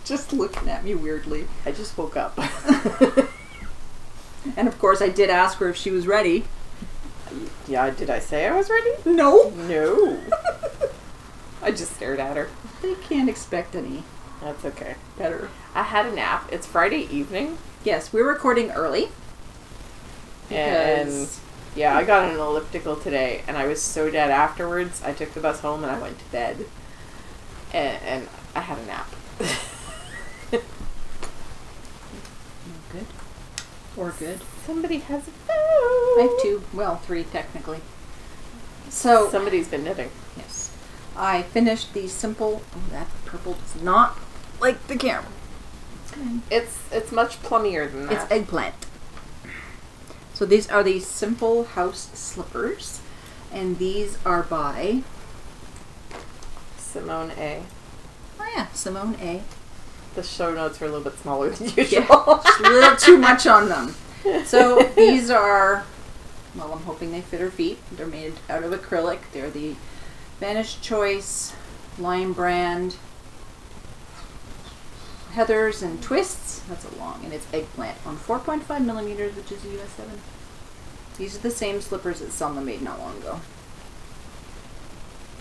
just looking at me weirdly. I just woke up. And of course I did ask her if she was ready. Yeah, did I say I was ready? No. No. I just stared at her. They can't expect any That's okay. better. I had a nap. It's Friday evening. Yes, we're recording early. And yeah, I got an elliptical today and I was so dead afterwards. I took the bus home and I went to bed. And I had a nap. Good. Or good. Somebody has a phone. I have 2. Well, 3 technically. So Somebody's been knitting. yes, I finished the simple. Oh, that purple does not like the camera. It's much plummier than that. It's eggplant. So these are the simple house slippers, and these are by Simone A. oh yeah, Simone A. The show notes are a little bit smaller than usual. Yeah, just a little too much on them. So these are, well, I'm hoping they fit her feet. They're made out of acrylic. They're the Vanish Choice Lime brand Heathers and Twists. That's a long, and it's eggplant on 4.5 millimeters, which is a US 7. These are the same slippers that Selma made not long ago.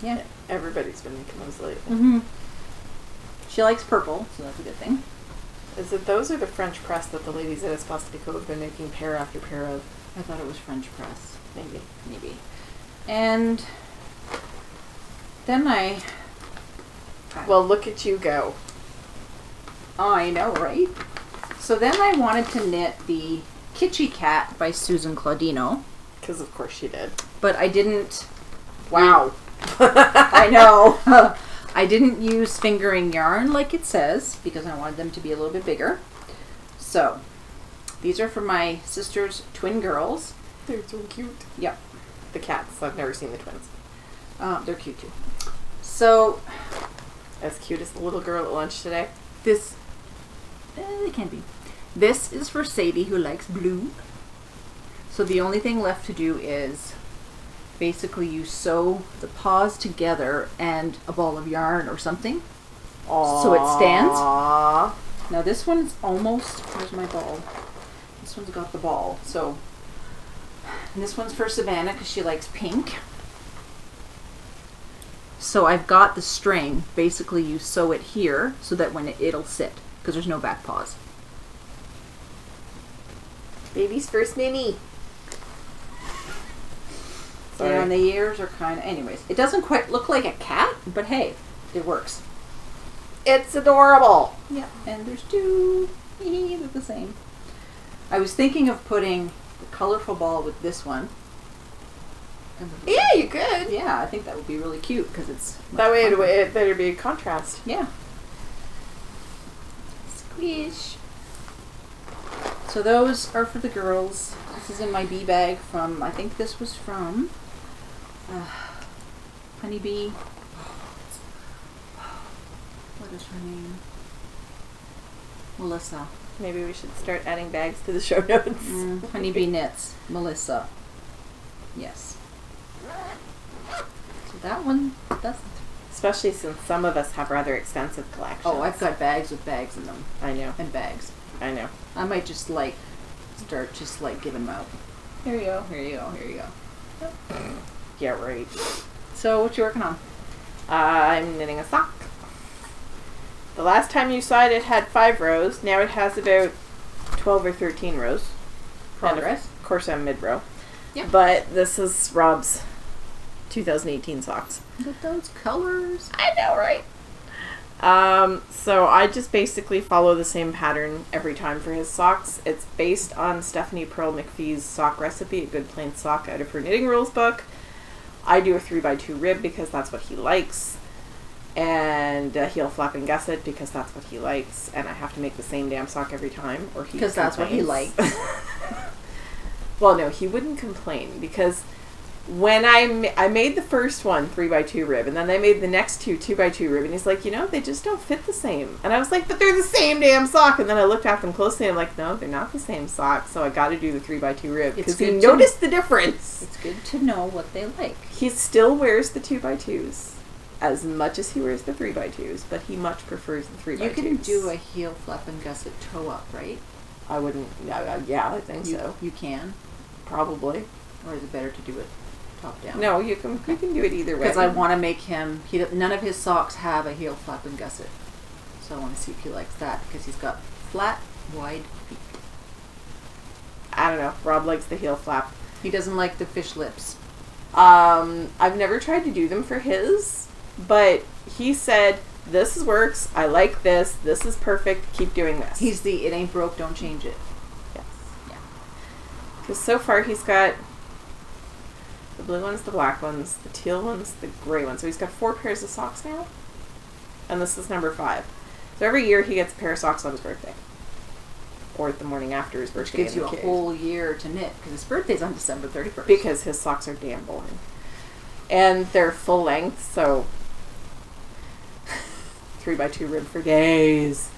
Yeah. Everybody's been making those lately. Mm-hmm. She likes purple, so that's a good thing. Is it those or the French press that the ladies at Espace Déco have been making pair after pair of? I thought it was French press. Maybe. And then Well, look at you go. I know, right? So then I wanted to knit the Kitschy Cat by Susan Claudino. Because of course she did. But I didn't... Wow. I know. I didn't use fingering yarn like it says, because I wanted them to be a little bit bigger. So, these are for my sister's twin girls. They're so cute. Yep. The cats. I've never seen the twins. They're cute too. So, As cute as the little girl at lunch today. this... they can be. This is for Sadie, who likes blue. So the only thing left to do is basically you sew the paws together and a ball of yarn or something. Aww. So it stands. Now this one's almost... Where's my ball? This one's got the ball. So, and this one's for Savannah because she likes pink. So I've got the string. Basically you sew it here so that when it'll sit, because there's no back paws. Baby's first mini. Sorry. Yeah, and the ears are kind of... Anyways, it doesn't quite look like a cat, but hey, it works. It's adorable. Yeah, and there's 2. They're the same. I was thinking of putting the colorful ball with this one. Yeah, you could. Yeah, I think that would be really cute because it's... That way it better be a contrast. Yeah. Squish. So those are for the girls. This is in my bee bag from... I think this was from... Honeybee. What is her name? Melissa. Maybe we should start adding bags to the show notes. Honeybee Knits. Melissa. Yes. So that one, that's... Especially since some of us have rather extensive collections. Oh, I've got bags with bags in them. I know. And bags. I know. I might just like start just like giving them out. Here you go, here you go, here you go. Yeah, right. So what you working on? I'm knitting a sock. The last time you saw it, it had 5 rows. Now it has about 12 or 13 rows. Progress. And of course, I'm mid-row. Yeah. But this is Rob's 2018 socks. Look at those colors. I know, right? So I just basically follow the same pattern every time for his socks. It's based on Stephanie Pearl McPhee's sock recipe, a good plain sock out of her knitting rules book. I do a 3x2 rib because that's what he likes. And he'll flap and gusset because that's what he likes. And I have to make the same damn sock every time, or he Because that's what he likes. Well, no, he wouldn't complain because when I made the first one 3x2 rib, and then I made the next 2x2 rib, and he's like, you know, they just don't fit the same. And I was like, but they're the same damn sock. And then I looked at them closely, and I'm like, no, they're not the same sock. So I got to do the 3x2 rib because he noticed the difference. It's good to know what they like. He still wears the 2x2s. as much as he wears the 3x2s, but he much prefers the 3x2s. You can do a heel flap and gusset toe up, right? I wouldn't. Yeah, I think so. You can, Probably. or is it better to do it top down? No, you can do it either way. Because I want to make him. None of his socks have a heel flap and gusset, so I want to see if he likes that because he's got flat, wide feet. I don't know. Rob likes the heel flap. He doesn't like the fish lips. I've never tried to do them for his, but he said, this works, I like this is perfect, keep doing this. He's the it ain't broke, don't change it. Yes. Yeah. Because so far he's got the blue ones, the black ones, the teal ones, the gray ones. So he's got 4 pairs of socks now. And this is number 5. So every year he gets a pair of socks on his birthday. Or the morning after his birthday. Which gives you a whole year to knit, because his birthday's on December 31st. Because his socks are damn boring. And they're full length, so 3x2 rib for days.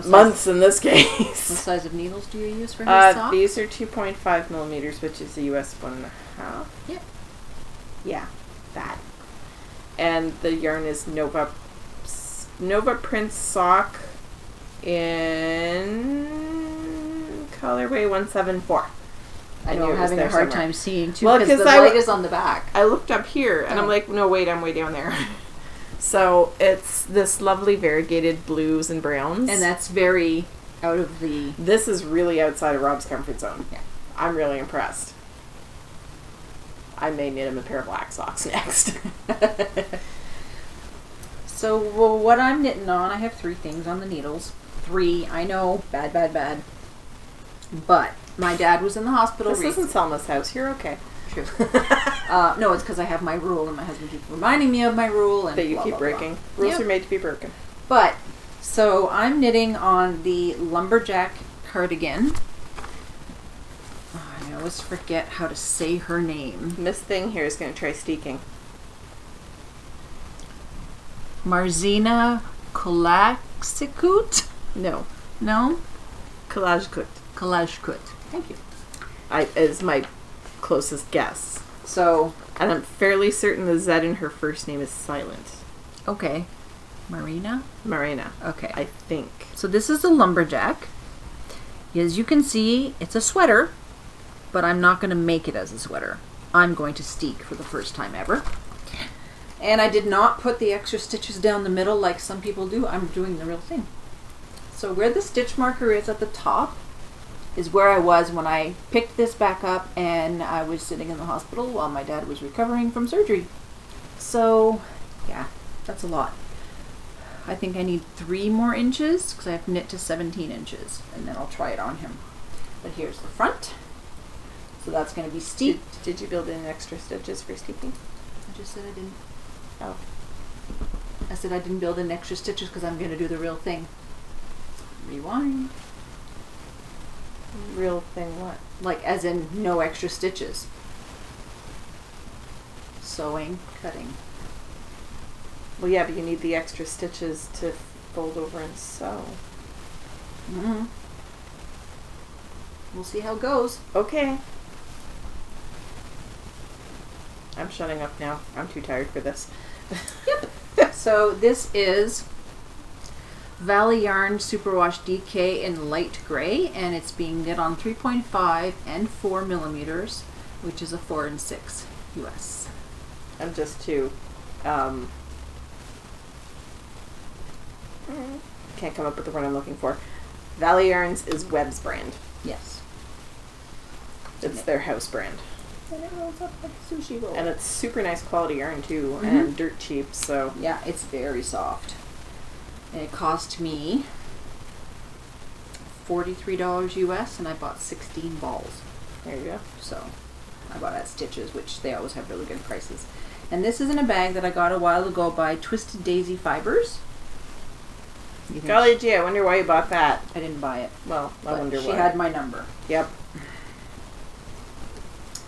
Months in this case. What size of needles do you use for his socks? These are 2.5 millimeters, which is the US 1.5. Yep. Yeah, that. And the yarn is Nova Print Sock in colorway 174. I know I'm having a hard time seeing too, because the light is on the back. I looked up here and I'm like, no, wait, I'm way down there. So it's this lovely variegated blues and browns. And that's very out of the... This is really outside of Rob's comfort zone. Yeah. I'm really impressed. I may knit him a pair of black socks next. So what I'm knitting on, I have 3 things on the needles. 3, I know, bad. But my dad was in the hospital. This isn't Selma's house. You're okay. True. No, it's because I have my rule, and my husband keeps reminding me of my rule, and that you blah, keep blah, breaking. Blah. Rules are made to be broken. But so I'm knitting on the lumberjack cardigan. I always forget how to say her name. Miss Thing here is going to try steaking. Marzina Kolaksikut? No. No? Kalajkut. Kalashkut. Thank you. Is my closest guess. So, and I'm fairly certain the Z in her first name is silent. Okay. Marina? Okay. I think. So this is a lumberjack. As you can see, it's a sweater, but I'm not going to make it as a sweater. I'm going to steek for the first time ever. And I did not put the extra stitches down the middle like some people do. I'm doing the real thing. So where the stitch marker is at the top is where I was when I picked this back up and I was sitting in the hospital while my dad was recovering from surgery. So, yeah, that's a lot. I think I need 3 more inches because I have to knit to 17 inches and then I'll try it on him. But here's the front. So that's going to be steep. Did you build in extra stitches for steeping? I just said I didn't. Oh. I said I didn't build in extra stitches because I'm going to do the real thing. Rewind. Real thing what? Like as in no extra stitches. Sewing, cutting. Well, yeah, but you need the extra stitches to fold over and sew. Mm-hmm. We'll see how it goes. Okay. I'm shutting up now. I'm too tired for this. Yep. So this is Valley Yarn Superwash DK in light gray, and it's being knit on 3.5 and 4 millimeters, which is a 4 and 6 US. I'm just too can't come up with the word I'm looking for. Valley Yarns is Webb's brand. Yes. It's their house brand. And it rolls up like a sushi roll. And it's super nice quality yarn too, and dirt cheap, so. Yeah, it's very soft. And it cost me $43 US, and I bought 16 balls. There you go. So I bought at Stitches, which they always have really good prices. And this is in a bag that I got a while ago by Twisted Daisy Fibers. Golly gee, I wonder why you bought that. I didn't buy it. Well, I wonder why. She had my number. Yep.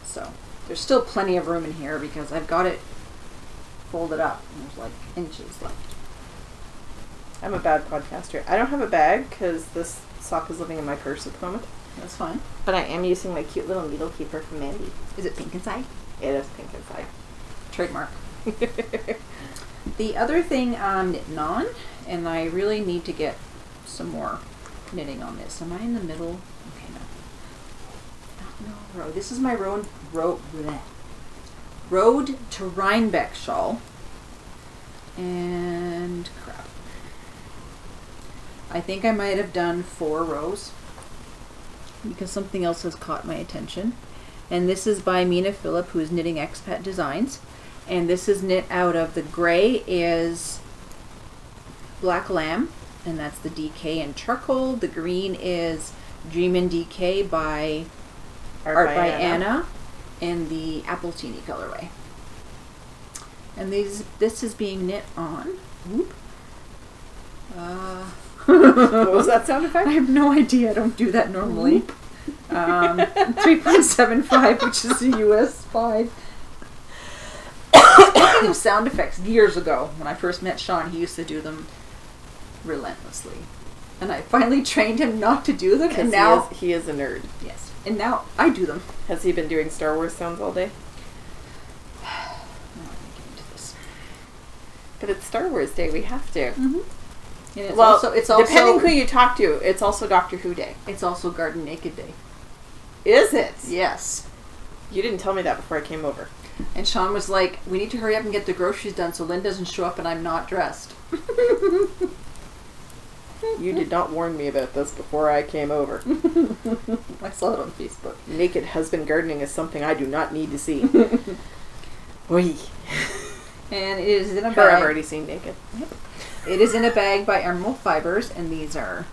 So there's still plenty of room in here because I've got it folded up. And there's like inches left. I'm a bad podcaster. I don't have a bag because this sock is living in my purse at the moment. That's fine. But I am using my cute little needle keeper from Mandy. Is it pink inside? It is pink inside. Trademark. The other thing I'm knitting on, and I really need to get some more knitting on this. Am I in the middle? Okay, no. No, this is my Road to Rhinebeck shawl. And crap. I think I might have done 4 rows because something else has caught my attention. And this is by Mina Phillip, who is knitting Expat Designs. And this is knit out of the gray is Black Lamb, and that's the DK and charcoal. The green is Dreamin' DK by Art by Anna in the Appletini colorway. And this is being knit on. Whoop. What was that sound effect? I have no idea. I don't do that normally. 3.75, which is the US 5. Speaking of sound effects, years ago, when I first met Sean, he used to do them relentlessly. And I finally trained him not to do them, and now... He is a nerd. Yes. And now I do them. Has he been doing Star Wars sounds all day? No, I'm not going to get into this. But it's Star Wars Day, we have to. Mm-hmm. And it's well, also, depending who you talk to, it's also Doctor Who Day. It's also Garden Naked Day. Is it? Yes. You didn't tell me that before I came over. And Sean was like, we need to hurry up and get the groceries done so Lynn doesn't show up and I'm not dressed. You did not warn me about this before I came over. I saw it on Facebook. Naked husband gardening is something I do not need to see. Oy. And it is in a bag. I've already seen naked. Yep. It is in a bag by Emerald Fibers, and these are,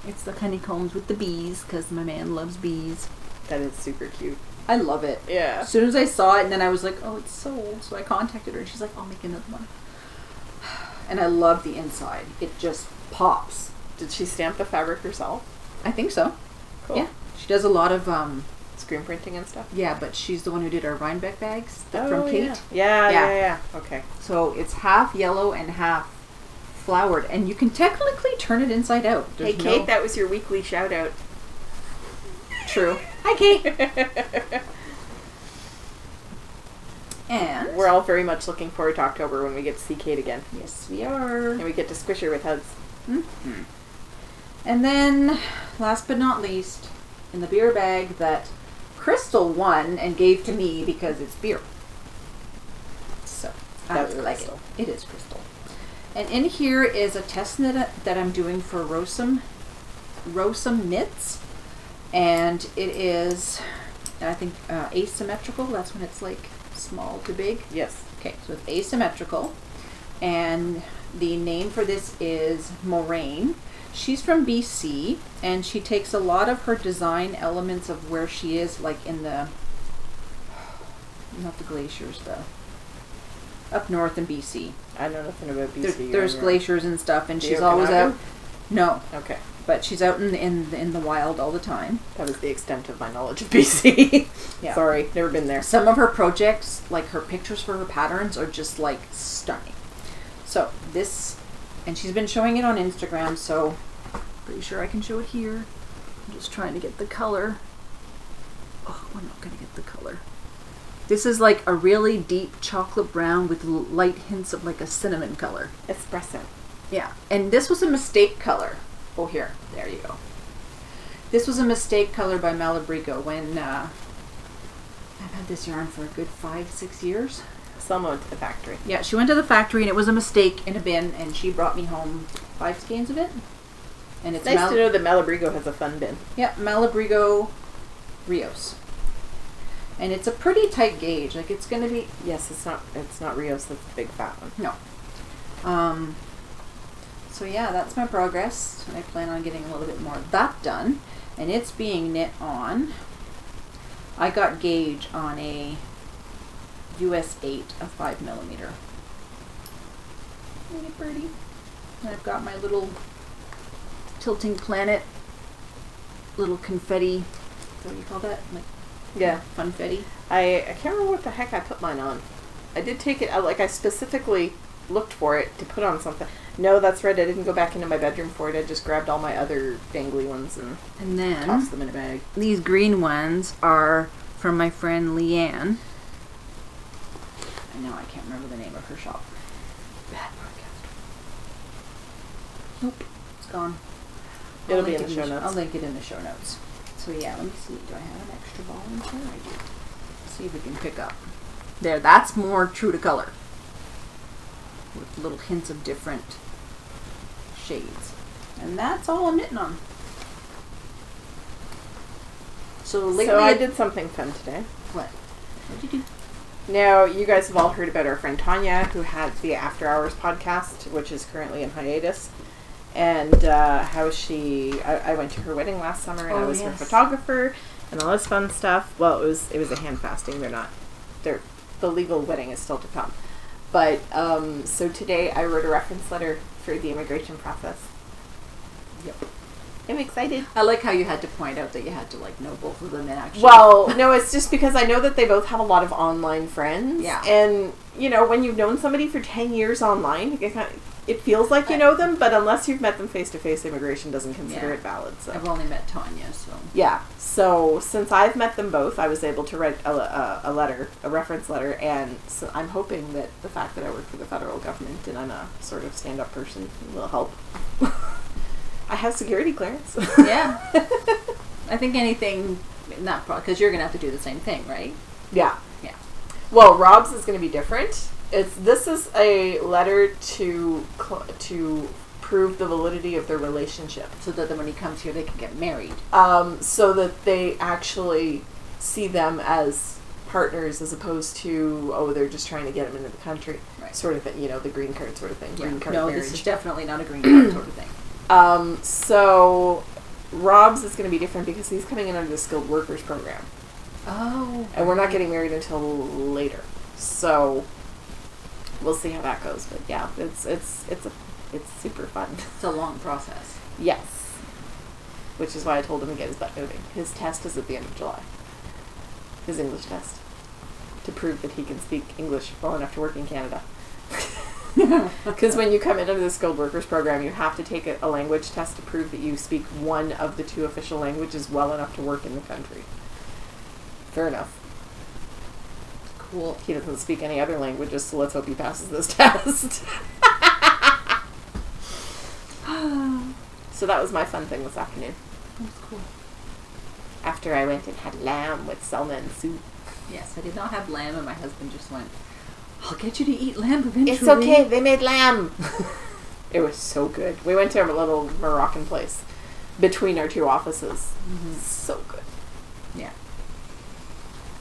it's the honeycombs with the bees, because my man loves bees. That is super cute. I love it. Yeah. As soon as I saw it, and then I was like, oh, it's sold. So I contacted her, and she's like, I'll make another one. And I love the inside. It just pops. Did she stamp the fabric herself? I think so. Cool. Yeah. She does a lot of... screen printing and stuff? Yeah, but she's the one who did our Rhinebeck bags from Kate. Yeah. Okay. So it's half yellow and half flowered, and you can technically turn it inside out. Hey, Kate, that was your weekly shout out. True. Hi, Kate. And we're all very much looking forward to October when we get to see Kate again. Yes, we are. And we get to squish her with hugs. Mm-hmm. And then, last but not least, in the beer bag that Crystal won and gave to me because it's beer. So, I really like it. It is Crystal. And in here is a test knit that I'm doing for Rosum Knits. And it is, I think, asymmetrical. That's when it's like small to big. Yes. Okay, so it's asymmetrical. And the name for this is Moraine. She's from BC, and she takes a lot of her design elements of where she is, like in the, not the glaciers, up north in BC. I know nothing about BC. There's glaciers and stuff, and she's always out. No. Okay. But she's out in the wild all the time. That was the extent of my knowledge of BC. Yeah. Sorry, never been there. Some of her projects, like her pictures for her patterns, are just like stunning. So this, and she's been showing it on Instagram, so pretty sure I can show it here. I'm just trying to get the color. Oh, I'm not going to get the color. This is like a really deep chocolate brown with light hints of like a cinnamon color. Espresso. Yeah, and this was a mistake color. Oh, here. There you go. This was a mistake color by Malabrigo when I've had this yarn for a good 5-6 years. Selma went to the factory. Yeah, she went to the factory and it was a mistake in a bin, and she brought me home 5 skeins of it. And it's nice to know that Malabrigo has a fun bin. Yeah, Malabrigo Rios. And it's a pretty tight gauge. Like it's going to be... Yes, it's not Rios, that's the big fat one. No. So yeah, that's my progress. I plan on getting a little bit more of that done. And it's being knit on... I got gauge on a US 8 of 5mm. Really pretty. And I've got my little tilting planet, little confetti. What do you call that? Like, yeah, funfetti. I can't remember what the heck I put mine on. I did take it out, like I specifically looked for it to put on something. No, that's right. I didn't go back into my bedroom for it. I just grabbed all my other dangly ones and then tossed them in a bag. These green ones are from my friend Leanne. I know I can't remember the name of her shop. Bad podcast. Nope, it's gone. It'll be in the show notes. I'll link it in the show notes. So yeah, let me see. Do I have an extra ball in here? I do. Let's see if we can pick up. There, that's more true to color. With little hints of different shades. And that's all I'm knitting on. So lately... So I did something fun today. What? What'd you do? Now, you guys have all heard about our friend Tanya, who had the After Hours podcast, which is currently in hiatus. And how she... I went to her wedding last summer, and I was her photographer, and all this fun stuff. Well, it was a hand fasting. The legal wedding is still to come. But, so today I wrote a reference letter for the immigration process. Yep. I'm excited. I like how you had to point out that you had to, like, know both of them and actually... Well, no, it's just because I know that they both have a lot of online friends. Yeah. And, you know, when you've known somebody for 10 years online, it feels like you know them, but unless you've met them face-to-face, immigration doesn't consider it valid. So I've only met Tanya, so... Yeah. So, since I've met them both, I was able to write a reference letter, and so I'm hoping that the fact that I work for the federal government and I'm a sort of stand-up person will help. I have security clearance. Yeah. I think anything, not because you're going to have to do the same thing, right? Yeah. Yeah. Well, Rob's is going to be different. This is a letter to prove the validity of their relationship. So that when he comes here, they can get married. So that they actually see them as partners as opposed to, they're just trying to get him into the country. Right. Sort of thing, the green card sort of thing. Yeah. Green card No, marriage. this is definitely not a green card sort of thing. So Rob's is going to be different because he's coming in under the skilled workers program. Oh. And we're not getting married until later. So we'll see how that goes. But yeah, it's super fun. It's a long process. Yes. Which is why I told him to get his butt moving. His test is at the end of July. His English test. To prove that he can speak English well enough to work in Canada. Because when you come into the skilled workers program, you have to take a language test to prove that you speak one of the 2 official languages well enough to work in the country. Fair enough. Cool. He doesn't speak any other languages, so let's hope he passes this test. So that was my fun thing this afternoon. That's cool. After I went and had lamb with Selma and Sue. Yes, I did not have lamb, and my husband just went, I'll get you to eat lamb eventually. It's okay, they made lamb. It was so good. We went to a little Moroccan place between our 2 offices. Mm-hmm. So good. Yeah.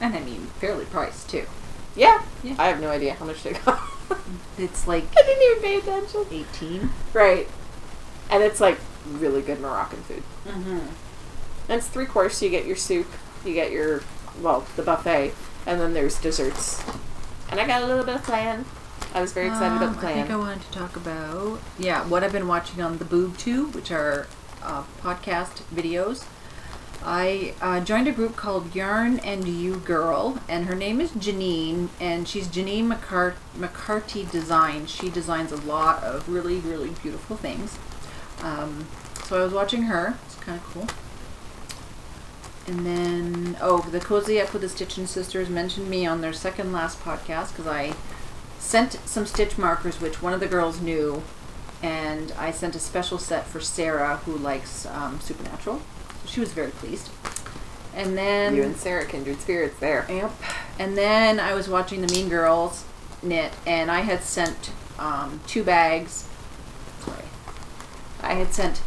And I mean, fairly priced, too. Yeah. I have no idea how much they got. It's like... I didn't even pay attention. 18. Right. And it's like really good Moroccan food. Mm-hmm. And it's 3 course. You get your soup, you get your, the buffet, and then there's desserts. And I got a little bit of flan. I was very excited about the flan. I think I wanted to talk about, what I've been watching on the Boob Tube, which are podcast videos. I joined a group called Yarn and You Girl, and her name is Janine, and she's Janine McCarty Design. She designs a lot of really, really beautiful things. So I was watching her. It's kind of cool. And then, the Cozy Up with the Stitching Sisters mentioned me on their second last podcast because I sent some stitch markers, which one of the girls knew, and I sent a special set for Sarah, who likes Supernatural. So she was very pleased. And then... You and Sarah, kindred spirits there. Yep. And then I was watching the Mean Girls knit, and I had sent 2 bags. Sorry. I had sent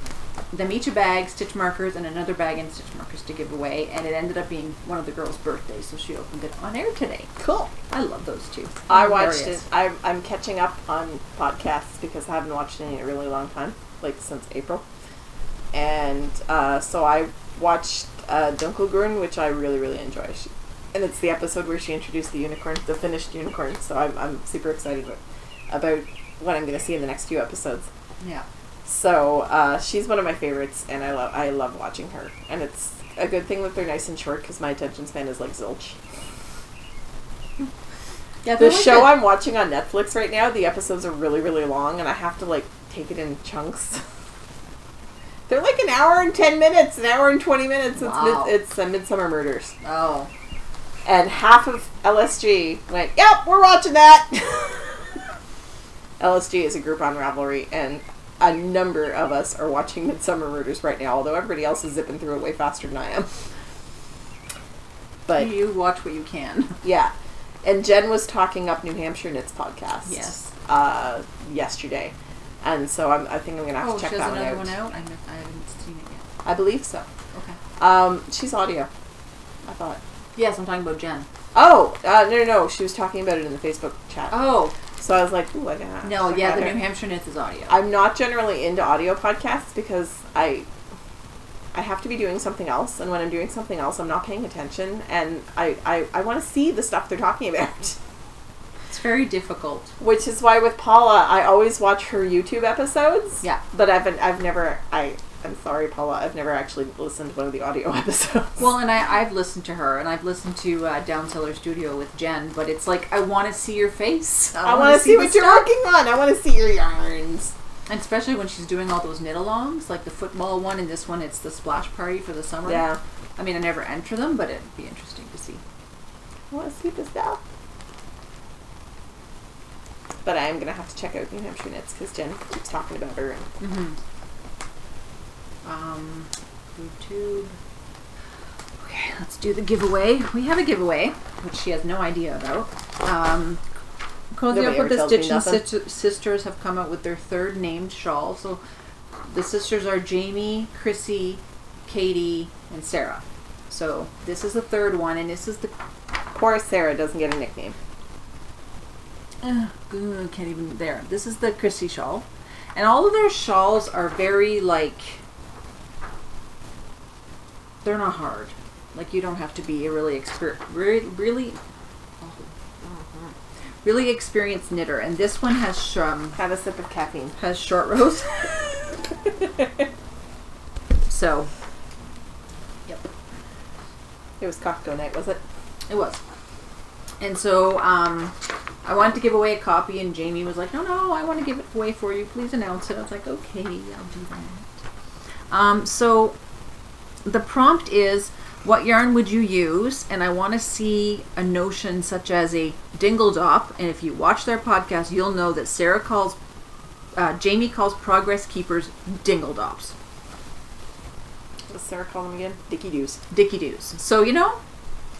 them each a bag, stitch markers, and another bag and stitch markers to give away, and it ended up being one of the girls' birthdays, so she opened it on air today. Cool. I love those 2. I watched it. I'm catching up on podcasts because I haven't watched any in a really long time, like since April. And so I watched Dunkelgrün, which I really, really enjoy. And it's the episode where she introduced the unicorn, the finished unicorn, so I'm super excited about what I'm going to see in the next few episodes. Yeah. So she's one of my favorites, and I love watching her. And it's a good thing that they're nice and short because my attention span is like zilch. Yeah, the show I'm watching on Netflix right now, the episodes are really, really long, and I have to take it in chunks. They're like an hour and 10 minutes, an hour and 20 minutes. Wow. It's Midsummer Murders. Oh. And half of LSG went, yep, we're watching that. LSG is a group on Ravelry, and a number of us are watching Midsummer Murders right now, although everybody else is zipping through it way faster than I am. But you watch what you can. Yeah. And Jen was talking up New Hampshire Knits podcast. Yes. Yesterday. And so I think I'm going to have to check that one out. Oh, she has another one out? I haven't seen it yet. I believe so. Okay. She's audio, I thought. Yes, I'm talking about Jen. Oh, no. She was talking about it in the Facebook chat. Oh. So I was like, ooh, I gotta No, yeah, the her. New Hampshire Knits is audio. I'm not generally into audio podcasts because I have to be doing something else, and when I'm doing something else, I'm not paying attention, and I want to see the stuff they're talking about. It's very difficult. Which is why with Paula, I always watch her YouTube episodes. Yeah. But I'm sorry, Paula, I've never actually listened to one of the audio episodes. Well, and I've listened to her, and I've listened to Down Cellar Studio with Jen, but it's like, I want to see your face. I want to see what you're working on. I want to see your yarns. And especially when she's doing all those knit-alongs, like the football one, and this one, it's the splash party for the summer. Yeah. I mean, I never enter them, but it'd be interesting to see. I want to see this stuff. But I am going to have to check out New Hampshire Knits because Jen keeps talking about her. And YouTube. Okay, let's do the giveaway. We have a giveaway, which she has no idea about. Cozy Nobody Up with ever the tells me Stitch nothing. sisters have come out with their third named shawl. So the sisters are Jamie, Chrissy, Katie, and Sarah. So this is the third one, and this is the... Poor Sarah doesn't get a nickname. Can't even... There. This is the Chrissy shawl. And all of their shawls are very, like... They're not hard. Like, you don't have to be a really really experienced knitter. And this one has Have a sip of caffeine. has short rows. So, yep, It was cocktail night, was it? it was. And so, I wanted to give away a copy, and Jamie was like, no, I want to give it away for you. Please announce it. I was like, okay, I'll do that. So, the prompt is, what yarn would you use? And I want to see a notion such as a dingle dop. And if you watch their podcast, you'll know that Jamie calls Progress Keepers dingle dops. What does Sarah call them again? Dicky Doos. Dicky doos. So,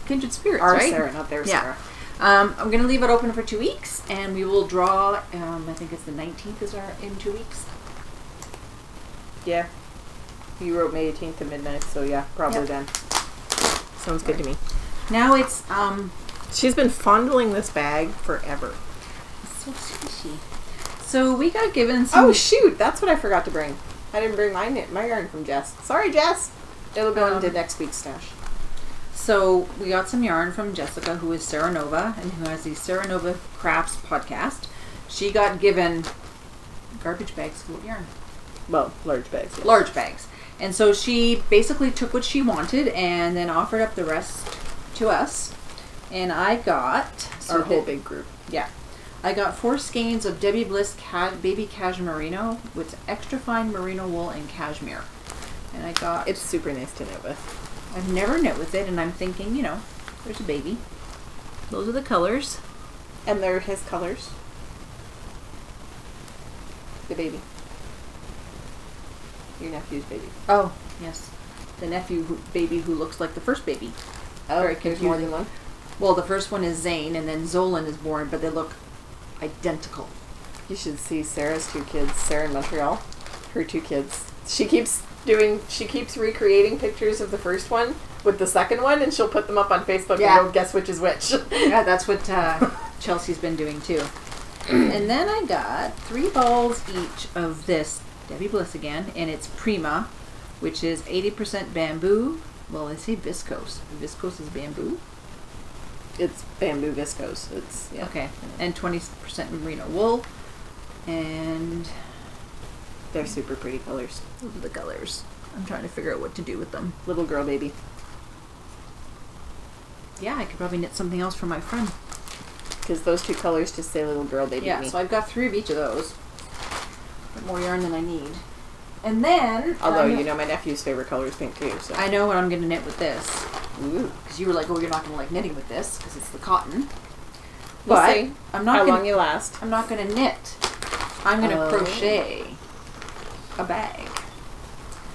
kindred spirits, Our right? Sarah, not their Yeah. Sarah. I'm going to leave it open for 2 weeks, and we will draw, I think it's the 19th is in 2 weeks. Yeah. You wrote May 18th to midnight, so yeah, probably Yep. then. Sounds good to me. Now it's, She's been fondling this bag forever. so squishy. So we got given some... Oh shoot, that's what I forgot to bring. I didn't bring my yarn from Jess. Sorry, Jess. It'll go into next week's stash. So we got some yarn from Jessica, who is Sarah Nova, and who has the Sarah Nova Crafts podcast. She got given garbage bags full of yarn. Well, large bags. Yes. Large bags. And so she basically took what she wanted and then offered up the rest to us. And I got... Our whole big group. Yeah. I got 4 skeins of Debbie Bliss Baby Cashmere Merino with extra fine merino wool and cashmere. And I got... It's super nice to knit with. I've never knit with it, and I'm thinking, there's a baby. Those are the colors. And they're his colors. The baby. Your nephew's baby. Oh, yes. The baby who looks like the first baby. Oh, Very there's more than confusing. one? Well, the first one is Zane, and then Zolan is born, but they look identical. You should see Sarah's 2 kids. Sarah in Montreal. Her 2 kids. She keeps recreating pictures of the first one with the second one, and she'll put them up on Facebook Yeah. and go guess which is which. Yeah, that's what Chelsea's been doing too. And then I got 3 balls each of this Debbie Bliss again, and it's Prima, which is 80% bamboo. Well, they say viscose. Viscose is bamboo. It's bamboo viscose. It's yeah. Okay, and 20% merino wool, and They're super pretty colors. those are the colors. I'm trying to figure out what to do with them. Little girl baby. Yeah, I could probably knit something else for my friend. Because those 2 colors just say little girl baby Yeah, to me. so I've got 3 of each of those. Got more yarn than I need. And then... Although, my nephew's favorite color is pink too. So. I know what I'm going to knit with this. Ooh. Because you were like, oh, you're not going to like knitting with this because it's the cotton. We'll But see I'm not how gonna, long you last. I'm not going to knit. I'm going to crochet a bag.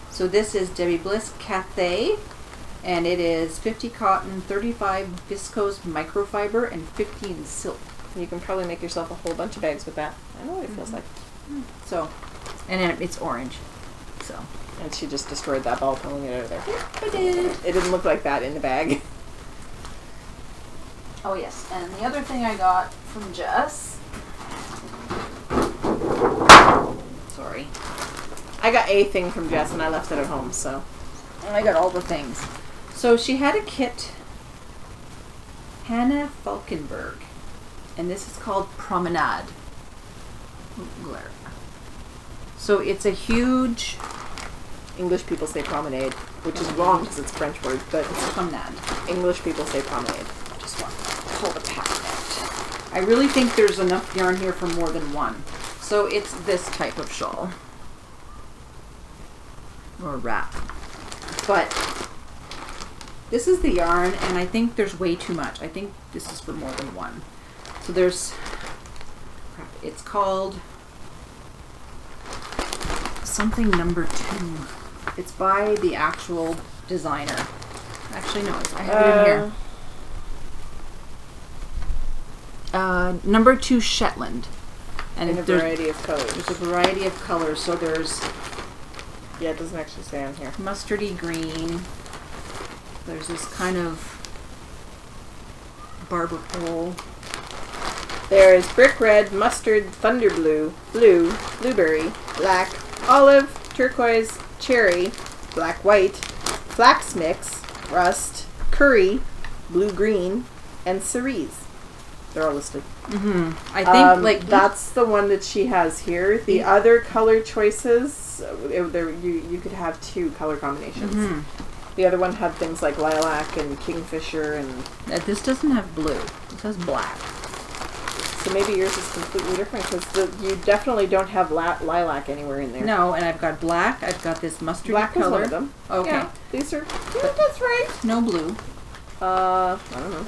So this is Debbie Bliss Cathay, and it is 50 cotton, 35 viscose microfiber, and 15 silk. You can probably make yourself a whole bunch of bags with that. I know what it feels like. So, and then it's orange. So, And she just destroyed that ball pulling it out of there. I did. It didn't look like that in the bag. Oh yes, and the other thing I got from Jess. Sorry. I got a thing from Jess and I left it at home, so. And I got all the things. So she had a kit, Hannah Falkenberg, and this is called Promenade. Glare. So it's a huge English people say promenade, which is wrong because it's a French word, but promenade. English people say promenade. Just want to pull the pattern out. I really think there's enough yarn here for more than one. So it's this type of shawl. Or wrap. But this is the yarn, and I think there's way too much. I think this is for more than one. So there's, crap, it's called something number 2. It's by the actual designer. Actually, no, I have it in here. Number 2 Shetland. And in a variety of colors. There's a variety of colors. So there's, yeah, it doesn't actually say on here. Mustardy green. There's this kind of barber pole. There's brick red, mustard, thunder blue, blue, blueberry, black, olive, turquoise, cherry, black white, flax mix, rust, curry, blue green, and cerise. They're all listed. Mm-hmm. I think like that's the one that she has here. The other color choices, you could have 2 color combinations. Mm-hmm. The other one had things like lilac and kingfisher, and this doesn't have blue. This has black. so maybe yours is completely different because you definitely don't have lilac anywhere in there. No, and I've got black. I've got this mustard Black color. was one of them. Okay. Yeah, these are. Yeah, that's right. No blue. I don't know.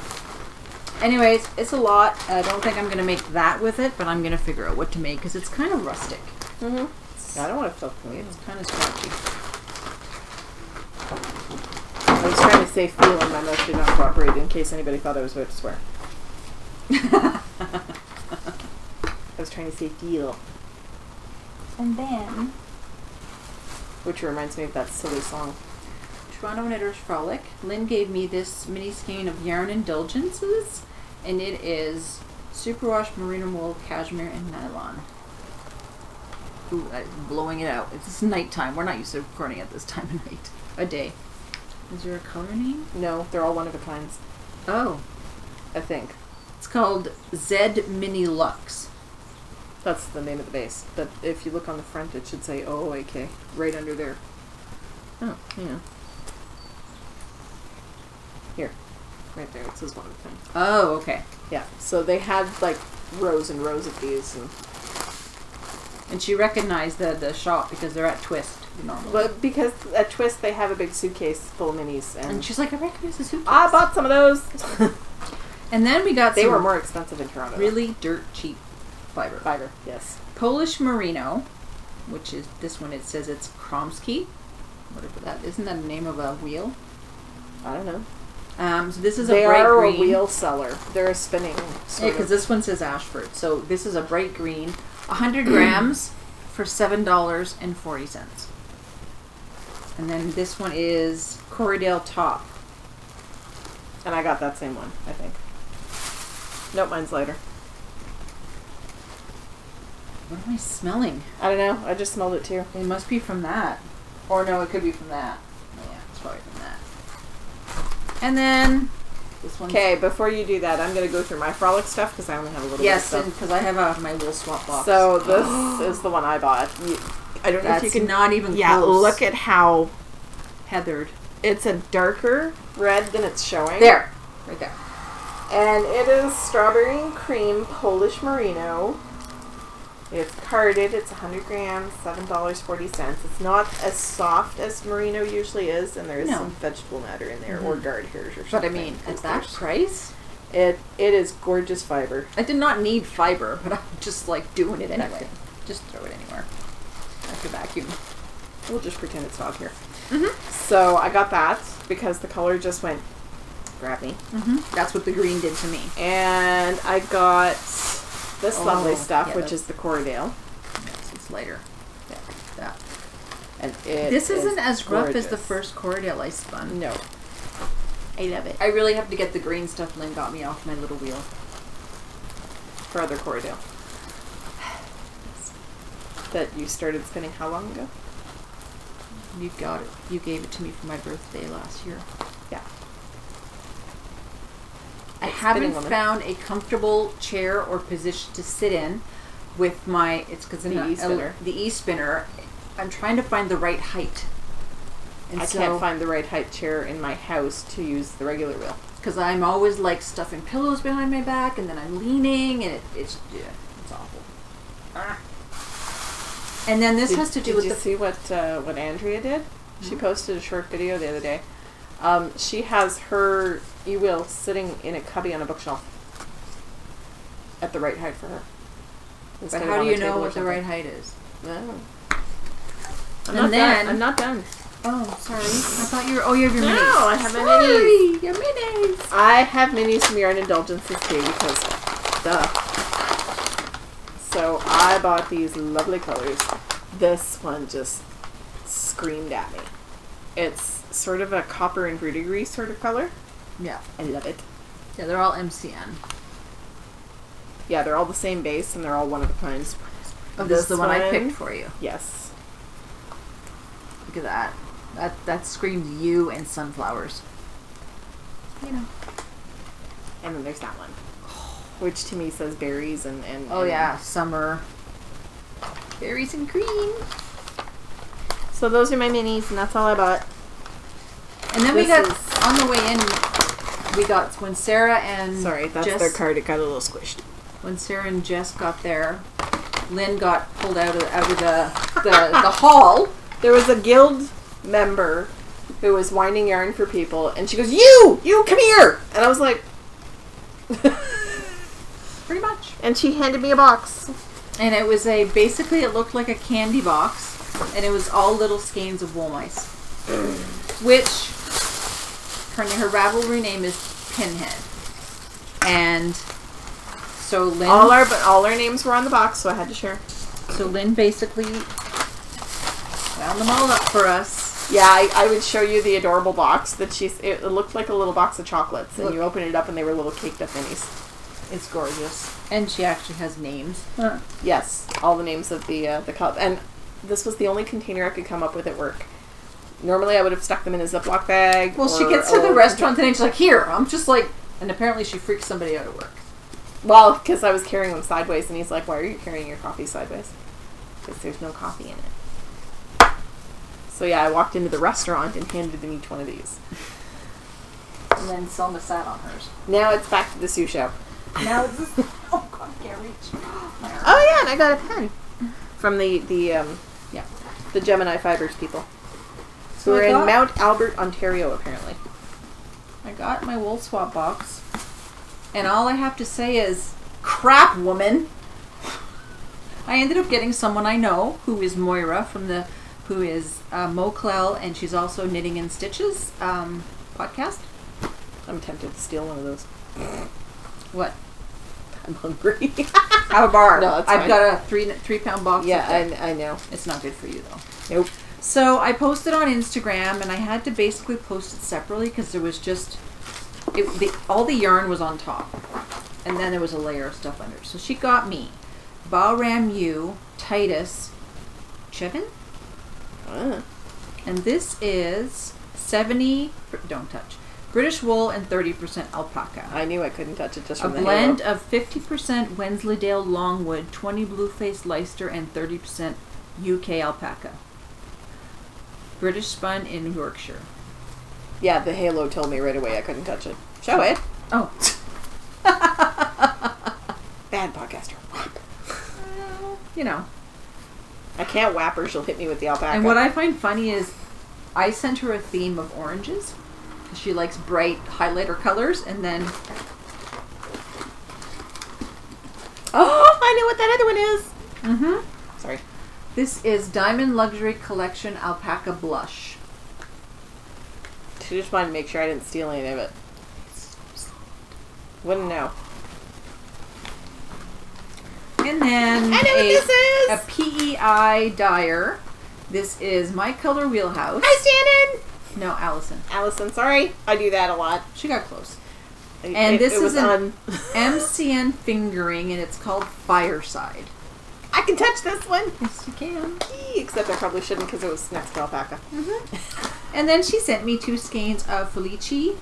Anyways, it's a lot. I don't think I'm going to make that with it, but I'm going to figure out what to make because it's kind of rustic. Mm-hmm. I don't want to feel clean. It's kind of scratchy. I was trying to say feel and my mouth did not cooperate in case anybody thought I was about to swear. I was trying to say feel. And then Which reminds me of that silly song. Toronto Knitters Frolic. Lynn gave me this mini skein of yarn indulgences, and it is superwash merino wool, cashmere, and nylon. Ooh, I'm blowing it out. It's nighttime. We're not used to recording at this time of night. A day. Is there a color name? No, they're all one of a kinds. Oh. I think. It's called Z Mini Luxe. That's the name of the base. But if you look on the front, it should say OOAK right under there. Oh, yeah. Here. Right there. It says one of a kind. Oh, okay. Yeah. So they had like rows and rows of these. And she recognized the shop because they're at Twist normally. But because at Twist they have a big suitcase full of minis. And she's like, I recognize the suitcase. I bought some of those. And then we got They some were more expensive in Toronto. really dirt cheap fiber. Fibre, yes. Polish Merino, which is this one. It says it's Kromsky. Whatever that isn't that the name of a wheel? I don't know. So this is They a bright are green. a wheel seller. They're a spinning. Yeah, because this one says Ashford. So this is a bright green, 100 grams for $7.40. And then this one is Corriedale Top. And I got that same one, I think. Nope, mine's lighter. What am I smelling? I don't know. I just smelled it too. It must be from that. Or no, it could be from that. Yeah, it's probably from that. And then this one. Okay, before you do that, I'm going to go through my Frolic stuff because I only have a little bit of Yes, stuff. and because I have my wool swap box. So this is the one I bought. I don't know That's if you can... not even Yeah, close. look at how... Heathered. It's a darker red than it's showing. There. Right there. And it is strawberry and cream Polish merino. It's carded. It's 100 grams, $7.40. It's not as soft as merino usually is, and there is some vegetable matter in there, or guard hairs or something. But I mean, at that price, it is gorgeous fiber. I did not need fiber, but I'm just like doing it anyway. Just throw it anywhere. After vacuum. We'll just pretend it's not here. So I got that because the color just went grab me. That's what the green did to me. And I got this lovely stuff, which is the Corriedale. Yes, it's lighter. Yeah, that. And this isn't as rough as the first Corriedale I spun. No. I love it. I really have to get the green stuff Lynn got me off my little wheel. For other Corriedale. That you started spinning how long ago? You got it. You gave it to me for my birthday last year. Yeah. I haven't found a comfortable chair or position to sit in with my, it's because the e-spinner. I'm trying to find the right height. And I can't find the right height chair in my house to use the regular wheel. Because I'm always like stuffing pillows behind my back, and then I'm leaning, and it's awful. And then this has to do with Did you see what Andrea did? She posted a short video the other day. She has her e-wheel sitting in a cubby on a bookshelf at the right height for her. But how do you know what the right height is? I'm not done. Oh, sorry. I thought you were... Oh, you have your minis. No, I have my minis. Your minis. I have minis from Yarn Indulgences too because, duh. So I bought these lovely colors. This one just screamed at me. It's sort of a copper and verdigris sort of color. Yeah. I love it. Yeah, they're all MCN. Yeah, they're all the same base and they're all one of a kind. Oh, this is the one I picked for you. Yes. Look at that. That screams you and sunflowers. You know. And then there's that one. Which to me says berries and oh yeah, summer. Berries and green. So those are my minis, and that's all I bought. And then we got, on the way in, we got, when Sarah and sorry, that's Jess, their card, it got a little squished. When Sarah and Jess got there, Lynn got pulled out of the hall. There was a guild member who was winding yarn for people, and she goes, You, come here! And I was like... Pretty much. And she handed me a box. And it was basically it looked like a candy box, and it was all little skeins of wool mice. Which, her Ravelry name is Pinhead. And so Lynn... All our names were on the box, so I had to share. So Lynn basically wound them all up for us. Yeah, I would show you the adorable box that it looked like a little box of chocolates, and you open it up and they were little caked up minis. It's gorgeous. And she actually has names. Yes, all the names of the cup. And this was the only container I could come up with at work. Normally I would have stuck them in a Ziploc bag. Well, she gets to the restaurant today and she's like, here. I'm just like, and apparently she freaked somebody out at work. Well, because I was carrying them sideways, and he's like, why are you carrying your coffee sideways? Because there's no coffee in it. So yeah, I walked into the restaurant and handed them each one of these. And then Selma sat on hers. Now it's back to the Sue show. Now it's oh god, I can't reach. Oh yeah, and I got a pen from the Gemini Fibers people. So we're in Mount Albert, Ontario, apparently. I got my wool swap box, and all I have to say is, crap, woman. I ended up getting someone I know who is Moira who is Mo Clell, and she's also Knitting and Stitches podcast. I'm tempted to steal one of those. What? I'm hungry. Have a bar. No, that's fine. I've got a 3-pound box. Yeah, I know. It's not good for you though. Nope. So I posted on Instagram, and I had to basically post it separately because there was just all the yarn was on top, and then there was a layer of stuff under. So she got me Bahram U Titus Chevin, and this is 70. Don't touch. British wool and 30% alpaca. I knew I couldn't touch it just from the halo. A blend of 50% Wensleydale Longwood, 20 Blueface Leicester, and 30% UK alpaca. British spun in Yorkshire. Yeah, the halo told me right away I couldn't touch it. Show it. Oh. Bad podcaster. you know. I can't whap her. She'll hit me with the alpaca. And what I find funny is I sent her a theme of oranges. She likes bright highlighter colors, and then... Oh, I know what that other one is. Mm-hmm. Sorry. This is Diamond Luxury Collection Alpaca Blush. She just wanted to make sure I didn't steal any of it. Wouldn't know. And then I know what this is! A PEI dyer. This is My Color Wheelhouse. Hi, Shannon! No, Allison. Allison, sorry. I do that a lot. She got close. And this is an on MCN fingering, and it's called Fireside. I can touch this one. Yes, you can. Except I probably shouldn't because it was next to alpaca. And then she sent me 2 skeins of Felici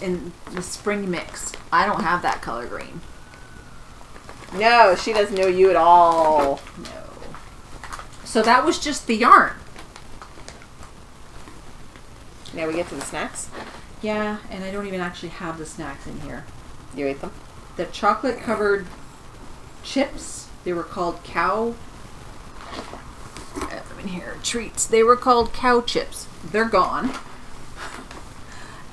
in the spring mix. I don't have that color green. No, she doesn't know you at all. No. So that was just the yarn. Now we get to the snacks. Yeah, and I don't even actually have the snacks in here. You ate them? The chocolate covered chips, they were called cow... I have them in here. Treats. They were called cow chips. They're gone.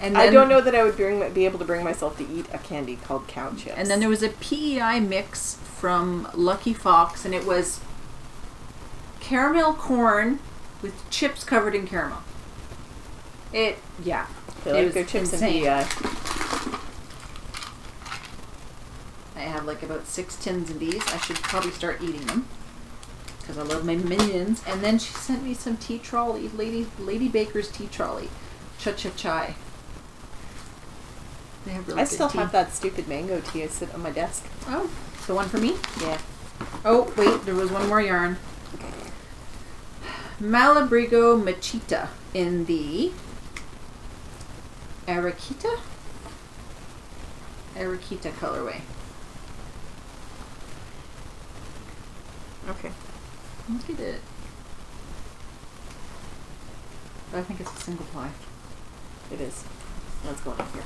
And then, I don't know that I would be able to bring myself to eat a candy called cow chips. And then there was a PEI mix from Lucky Fox, and it was caramel corn with chips covered in caramel. Yeah. They like their chips insane. and PEI. I have like about 6 tins of these. I should probably start eating them because I love my minions. And then she sent me some tea trolley, Lady Baker's tea trolley, cha-cha-chai. They have really I good still tea. have that stupid mango tea I sit on my desk. Oh, the one for me? Yeah. Oh, wait, there was one more yarn. Malabrigo Machita in the Arakita colorway. Okay. Look at it. I think it's a single ply. It is. Let's go in here.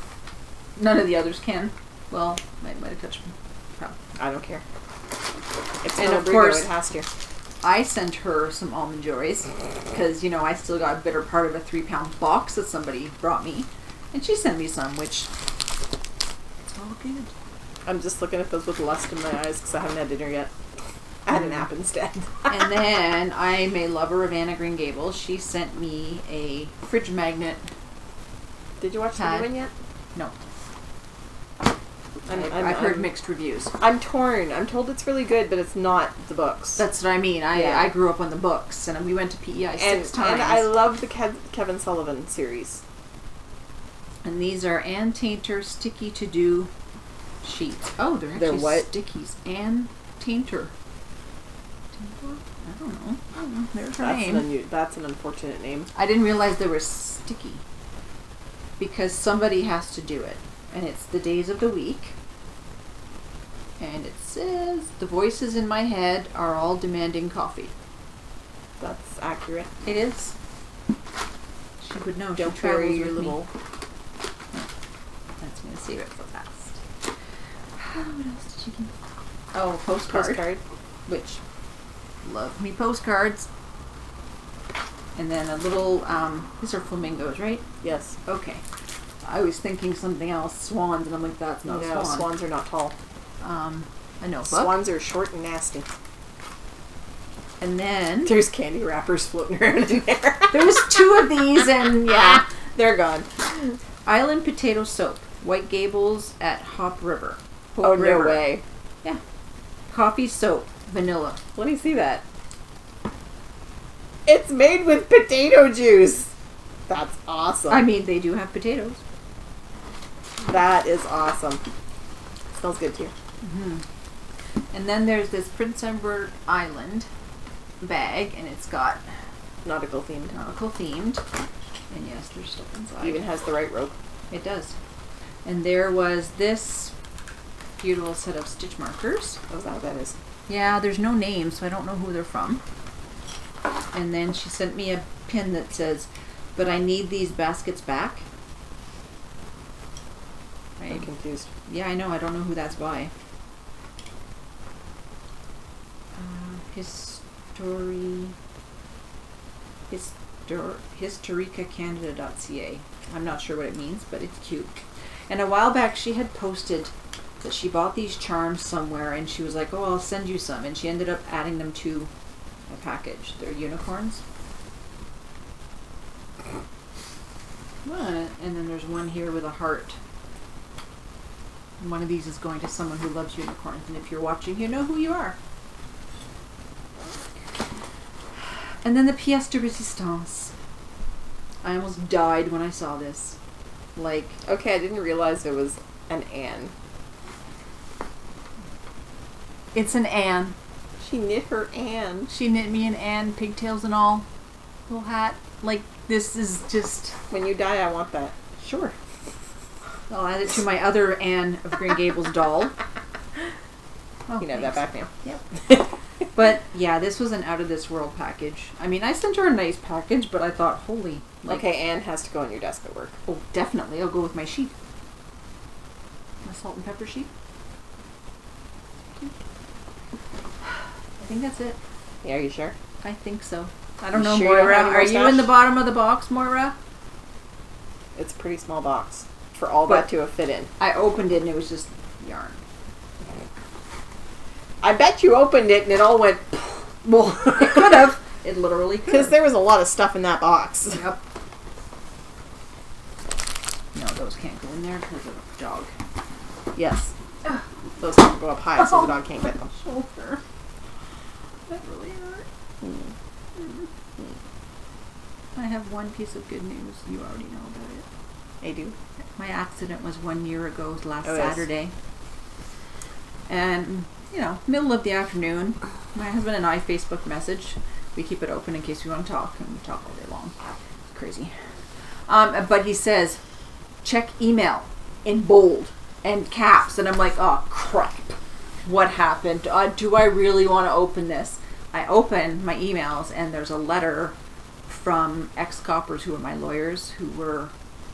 None of the others can. Well, might have touched me. Probably. I don't care. It's And of Malabrigo, course- it has to. I sent her some Almond Joys because, you know, I still got a better part of a 3-pound box that somebody brought me. And she sent me some, which it's all good. I'm just looking at those with lust in my eyes because I haven't had dinner yet. I had a nap instead. And then I'm a lover of Anna Green Gables. She sent me a fridge magnet. Did you watch the new one yet? No. I've heard mixed reviews. I'm torn. I'm told it's really good, but it's not the books. That's what I mean. I grew up on the books, and we went to PEI 6 times. And I love the Kevin Sullivan series. And these are Ann Tainter Sticky To Do sheets. Oh, they're actually what? stickies. Ann Tainter. I don't know. There's her name. That's an unfortunate name. I didn't realize they were sticky. Because somebody has to do it. And it's the days of the week. And it says, the voices in my head are all demanding coffee. That's accurate. It is. She would know. Don't she bury travels your with me. little... That's going to save it for last. What else did you give? Oh, postcard. Which, love me postcards. And then a little, these are flamingos, right? Yes. Okay. I was thinking something else, swans, and I'm like, that's not a No, swan. swans are not tall. A notebook. Swans are short and nasty. And then There's candy wrappers floating around in there. there was 2 of these, and yeah. They're gone. Island potato soap. White Gables at Hop River. Oh, no way. Yeah. Coffee soap. Vanilla. Let me see that. It's made with potato juice. That's awesome. I mean, they do have potatoes. That is awesome. Smells good too. And then there's this Prince Edward Island bag, and it's got Nautical themed. nautical themed. And yes, there's stuff inside. Even has the right rope. It does. And there was this beautiful set of stitch markers. Oh, is that what that is? Yeah, there's no name, so I don't know who they're from. And then she sent me a pin that says, but I need these baskets back. I'm confused. Yeah, I know. I don't know who that's by. historicacanada.ca. I'm not sure what it means, but it's cute. And a while back she had posted that she bought these charms somewhere and she was like, oh, I'll send you some. And she ended up adding them to a package. They're unicorns. What? And then there's one here with a heart. And one of these is going to someone who loves unicorns. And if you're watching, you know who you are. And then the pièce de résistance. I almost died when I saw this. Like, okay, I didn't realize it was an Anne. It's an Anne. She knit her Anne. She knit me an Anne, pigtails and all. Little hat. Like, this is just... When you die, I want that. Sure. I'll add it to my other Anne of Green Gables doll. Oh, you can have that back now. Yep. But, yeah, this was an out-of-this-world package. I mean, I sent her a nice package, but I thought, holy... Like, okay, Anne has to go on your desk at work. Oh, definitely. I'll go with my sheet. My salt and pepper sheet. I think that's it. Yeah, are you sure? I think so. I don't know, sure you don't Moira. have any more Are you stuff? in the bottom of the box, Moira? It's a pretty small box for all that to have fit in. I opened it and it was just yarn. I bet you opened it and it all went... Well, it could have. It literally could. Because there was a lot of stuff in that box. Yep. No, those can't go in there because of the dog. Yes. Those have to go up high so the dog can't get them. Shoulder. That really hurt. I have one piece of good news. You already know about it. I do. My accident was 1 year ago, last Oh, yes. Saturday. And, you know, middle of the afternoon, my husband and I Facebook message. We keep it open in case we want to talk, and we talk all day long. It's crazy. But he says, check email in bold and caps. And I'm like, oh, crap. What happened? Do I really want to open this? I open my emails, and there's a letter from ex-coppers who are my lawyers who were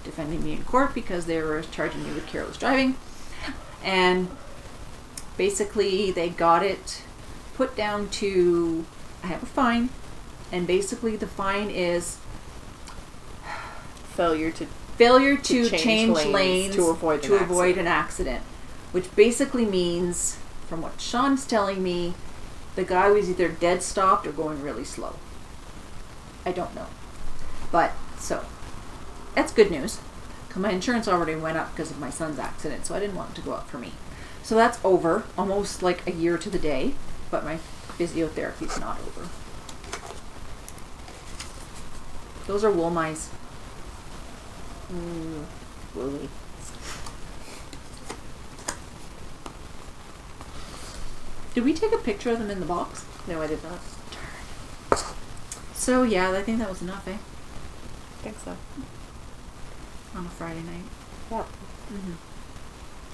defending me in court because they were charging me with careless driving. And basically, they got it put down to... I have a fine, and basically the fine is Failure to change lanes to avoid an accident, which basically means, from what Sean's telling me, the guy was either dead stopped or going really slow. I don't know, but so that's good news. My insurance already went up because of my son's accident, so I didn't want it to go up for me. So that's over, almost like a year to the day, but my physiotherapy's not over. Those are wool mice. Woolly. Did we take a picture of them in the box? No, I did not. So yeah, I think that was enough, eh? I think so. On a Friday night. Yeah.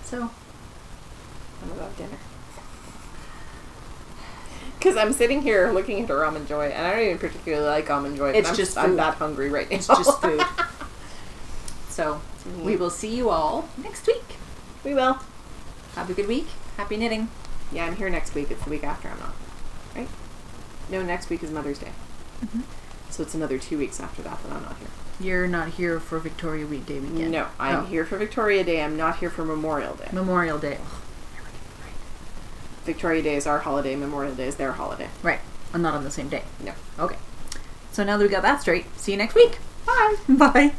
So, I'm about dinner. Because I'm sitting here looking at her Almond Joy, and I don't even particularly like Almond Joy. It's just I'm food. that hungry right now. It's just food. So, we will see you all next week. We will. Have a good week. Happy knitting. Yeah, I'm here next week. It's the week after I'm not. Right? No, next week is Mother's Day. So it's another 2 weeks after that I'm not here. You're not here for Victoria Weekday weekend. No, I'm here for Victoria Day. I'm not here for Memorial Day. Memorial Day. Victoria Day is our holiday. Memorial Day is their holiday. Right. I'm not on the same day. No. Okay. So now that we got that straight, see you next week. Bye. Bye.